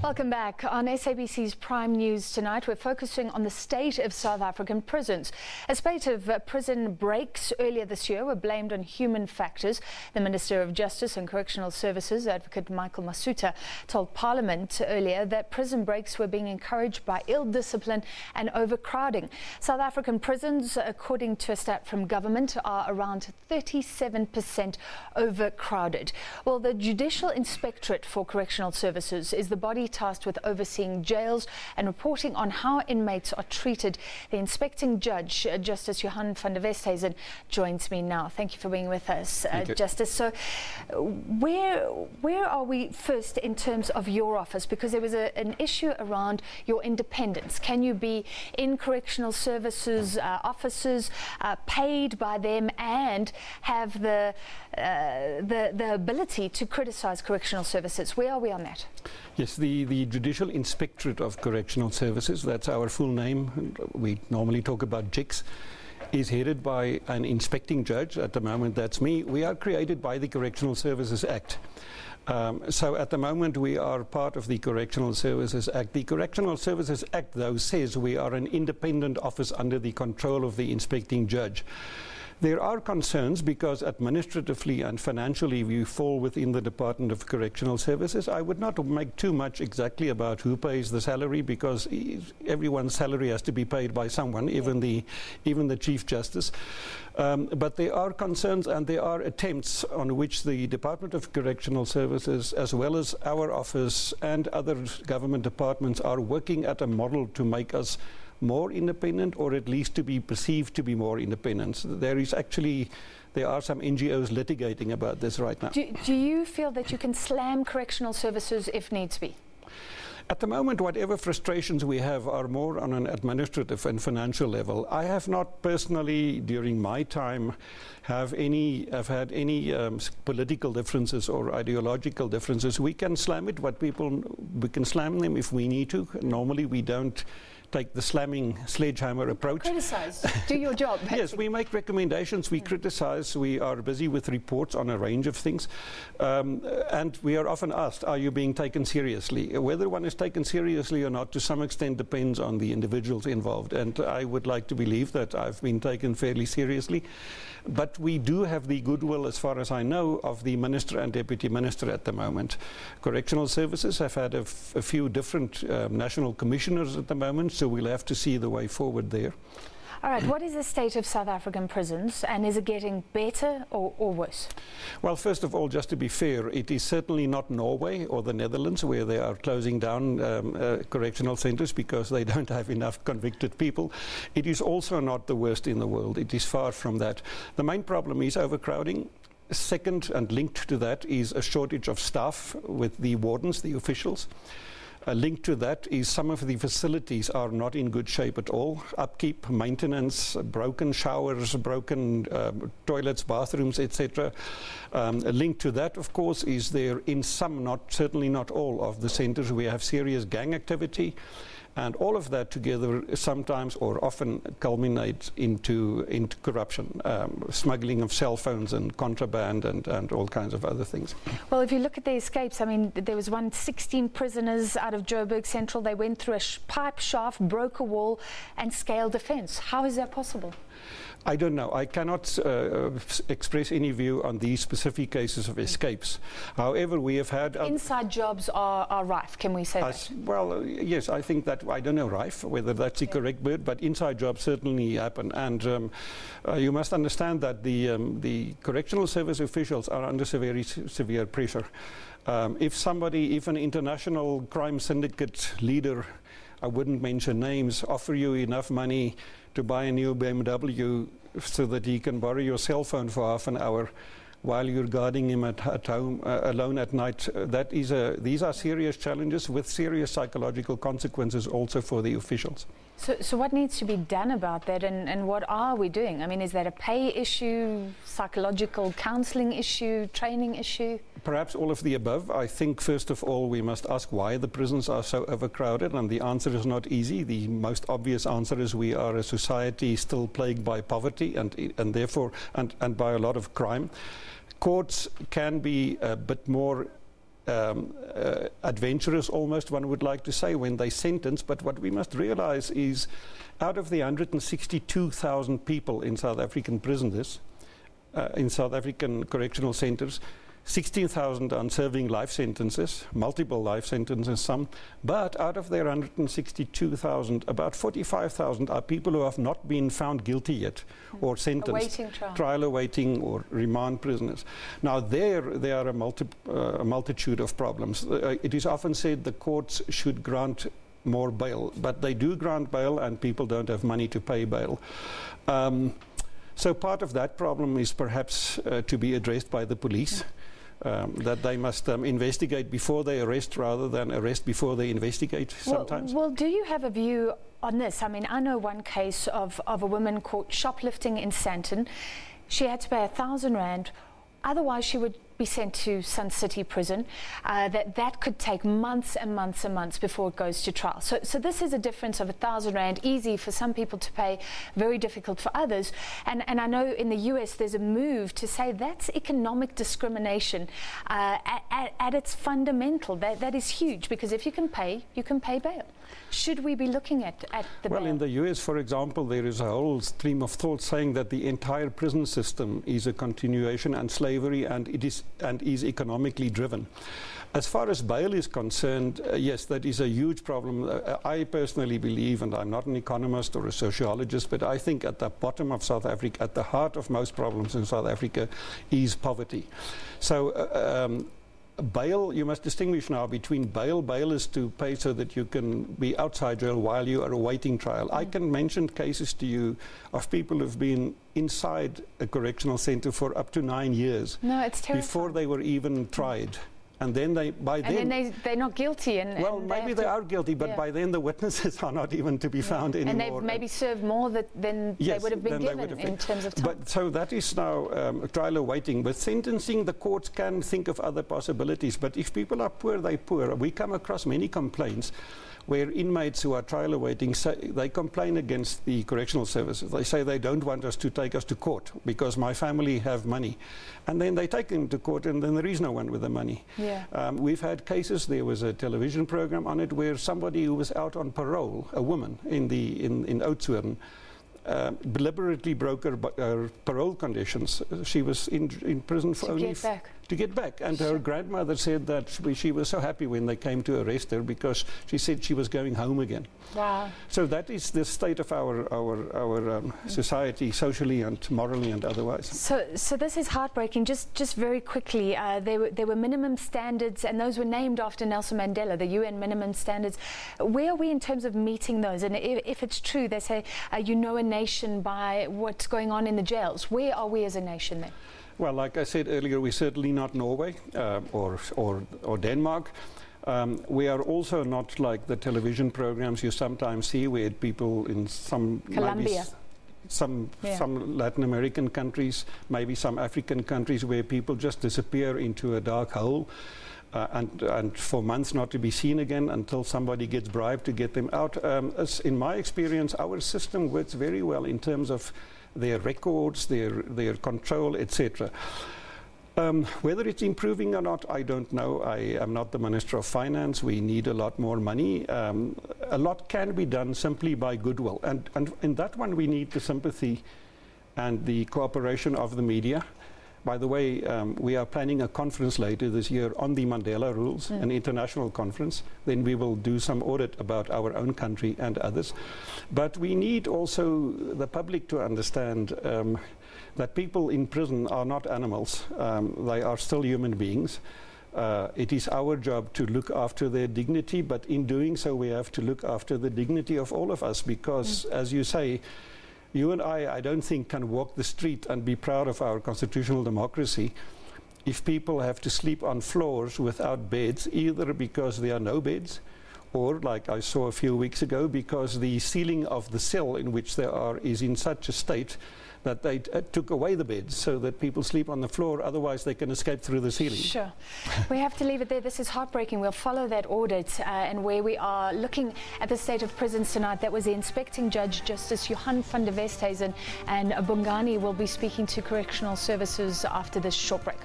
Welcome back. On SABC's Prime News tonight, we're focusing on the state of South African prisons. A spate of prison breaks earlier this year were blamed on human factors. The Minister of Justice and Correctional Services, Advocate Michael Masutha, told Parliament earlier that prison breaks were being encouraged by ill discipline and overcrowding. South African prisons, according to a stat from government, are around 37% overcrowded. Well, the Judicial Inspectorate for Correctional Services is the body tasked with overseeing jails and reporting on how inmates are treated. The inspecting judge, Justice Johann Van der Westhuizen, joins me now. Thank you for being with us, Justice. So where are we first in terms of your office? Because there was an issue around your independence. Can you be in correctional services officers, paid by them, and have the ability to criticize correctional services? Where are we on that? Yes, the Judicial Inspectorate of Correctional Services, that's our full name, we normally talk about JICS, is headed by an inspecting judge. At the moment, that's me. We are created by the Correctional Services Act. So at the moment we are part of the Correctional Services Act. The Correctional Services Act, though, says we are an independent office under the control of the inspecting judge. There are concerns because administratively and financially we fall within the Department of Correctional Services. I would not make too much exactly about who pays the salary, because everyone's salary has to be paid by someone, even the Chief Justice. But there are concerns and there are attempts on which the Department of Correctional Services, as well as our office and other government departments, are working at a model to make us more independent, or at least to be perceived to be more independent. There are some NGOs litigating about this right now. Do you feel that you can slam correctional services if needs be? At the moment, whatever frustrations we have are more on an administrative and financial level. I have not personally, during my time, have had any political differences or ideological differences. We can slam it, we can slam them if we need to. Normally, we don't take the slamming sledgehammer approach. Criticize. Do your job. Yes, we make recommendations, we criticize, we are busy with reports on a range of things. And we are often asked, are you being taken seriously? Whether one is taken seriously or not, to some extent, depends on the individuals involved. And I would like to believe that I've been taken fairly seriously. But we do have the goodwill, as far as I know, of the Minister and Deputy Minister at the moment. Correctional Services have had a few different national commissioners at the moment, so we'll have to see the way forward there. All right, what is the state of South African prisons, and is it getting better or worse? Well, first of all, just to be fair, it is certainly not Norway or the Netherlands, where they are closing down correctional centres because they don't have enough convicted people. It is also not the worst in the world. It is far from that. The main problem is overcrowding. Second, and linked to that, is a shortage of staff with the wardens, the officials. Linked to that is some of the facilities are not in good shape at all. Upkeep, maintenance, broken showers, broken toilets, bathrooms, etc. Linked to that, of course, is there in some, certainly not all of the centres, we have serious gang activity. And all of that together sometimes or often culminates into corruption, smuggling of cell phones and contraband and all kinds of other things. Well, if you look at the escapes, I mean, there was 16 prisoners out of Joburg Central. They went through a pipe shaft, broke a wall and scaled a fence. How is that possible? I don't know. I cannot express any view on these specific cases of escapes. However, we have had... inside jobs are rife, can we say that? Well, yes, I think that, I don't know rife, whether that's the correct word, but inside jobs certainly happen. And you must understand that the correctional service officials are under very severe pressure. If an international crime syndicate leader, I wouldn't mention names, offer you enough money to buy a new BMW so that he can borrow your cell phone for half an hour while you're guarding him at home alone at night, these are serious challenges with serious psychological consequences also for the officials. So what needs to be done about that, and what are we doing? I mean, is that a pay issue, psychological counselling issue, training issue? Perhaps all of the above. I think, first of all, we must ask why the prisons are so overcrowded, and the answer is not easy. The most obvious answer is we are a society still plagued by poverty and by a lot of crime. Courts can be a bit more adventurous, almost one would like to say, when they sentence. But what we must realize is, out of the 162,000 people in South African prisons, in South African correctional centres, 16,000 are serving life sentences, multiple life sentences, some. But out of their 162,000, about 45,000 are people who have not been found guilty yet or sentenced. Awaiting trial awaiting or remand prisoners. Now there are a multitude of problems. It is often said the courts should grant more bail, but they do grant bail and people don't have money to pay bail. So part of that problem is perhaps to be addressed by the police. That they must investigate before they arrest rather than arrest before they investigate sometimes. Well, do you have a view on this? I mean, I know one case of a woman caught shoplifting in Sandton. She had to pay R1,000. Otherwise, she would be sent to Sun City Prison. That could take months and months and months before it goes to trial. So this is a difference of R1,000, easy for some people to pay, very difficult for others. And I know in the US there's a move to say that's economic discrimination at its fundamental. That is huge, because if you can pay bail. Should we be looking at the bail? Well, in the US, for example, there is a whole stream of thought saying that the entire prison system is a continuation and slavery, and it is economically driven. As far as bail is concerned, yes, that is a huge problem. I personally believe, and I'm not an economist or a sociologist, but I think at the bottom of South Africa, at the heart of most problems in South Africa, is poverty. So bail, you must distinguish now between bail. Bail is to pay so that you can be outside jail while you are awaiting trial. I can mention cases to you of people who've been inside a correctional centre for up to 9 years. No, it's terrifying. Before they were even tried. And then they're not guilty. Well, maybe they are guilty, but by then the witnesses are not even to be found anymore. And they've maybe served more than they would have been given in terms of time. But so that is now trial awaiting. With sentencing, the courts can think of other possibilities. But if people are poor, they're poor. We come across many complaints where inmates who are trial awaiting, they complain against the correctional services. They say they don't want us to take us to court because my family have money. And then they take them to court, and then there is no one with the money. Yeah. We've had cases, there was a television program on it where somebody who was out on parole, a woman in Oudtshoorn, deliberately broke her parole conditions. She was in prison for to get back. And her grandmother said that she was so happy when they came to arrest her because she said she was going home again. Wow. So that is the state of our society, socially and morally and otherwise. So this is heartbreaking. Just very quickly, there were minimum standards, and those were named after Nelson Mandela, the UN minimum standards. Where are we in terms of meeting those? And if it's true, they say you know a nation by what's going on in the jails. Where are we as a nation then? Well, like I said earlier, we're certainly not Norway or Denmark. We are also not like the television programs you sometimes see where people in some Colombia, some Latin American countries, maybe some African countries, where people just disappear into a dark hole and for months not to be seen again until somebody gets bribed to get them out. In my experience, our system works very well in terms of their records, their control, etc. Whether it's improving or not, I don't know. I am not the Minister of Finance. We need a lot more money. A lot can be done simply by goodwill. And in that one, we need the sympathy and the cooperation of the media. By the way, we are planning a conference later this year on the Mandela rules, an international conference. Then we will do some audit about our own country and others. But we need also the public to understand that people in prison are not animals. They are still human beings. It is our job to look after their dignity, but in doing so we have to look after the dignity of all of us, because as you say, you and I don't think, can walk the street and be proud of our constitutional democracy if people have to sleep on floors without beds, either because there are no beds, or, like I saw a few weeks ago, because the ceiling of the cell in which they are is in such a state that they took away the beds so that people sleep on the floor, otherwise they can escape through the ceiling. Sure. We have to leave it there. This is heartbreaking. We'll follow that audit and where we are looking at the state of prisons tonight. That was the inspecting judge, Justice Johann Van der Westhuizen, and Bongani will be speaking to Correctional Services after this short break.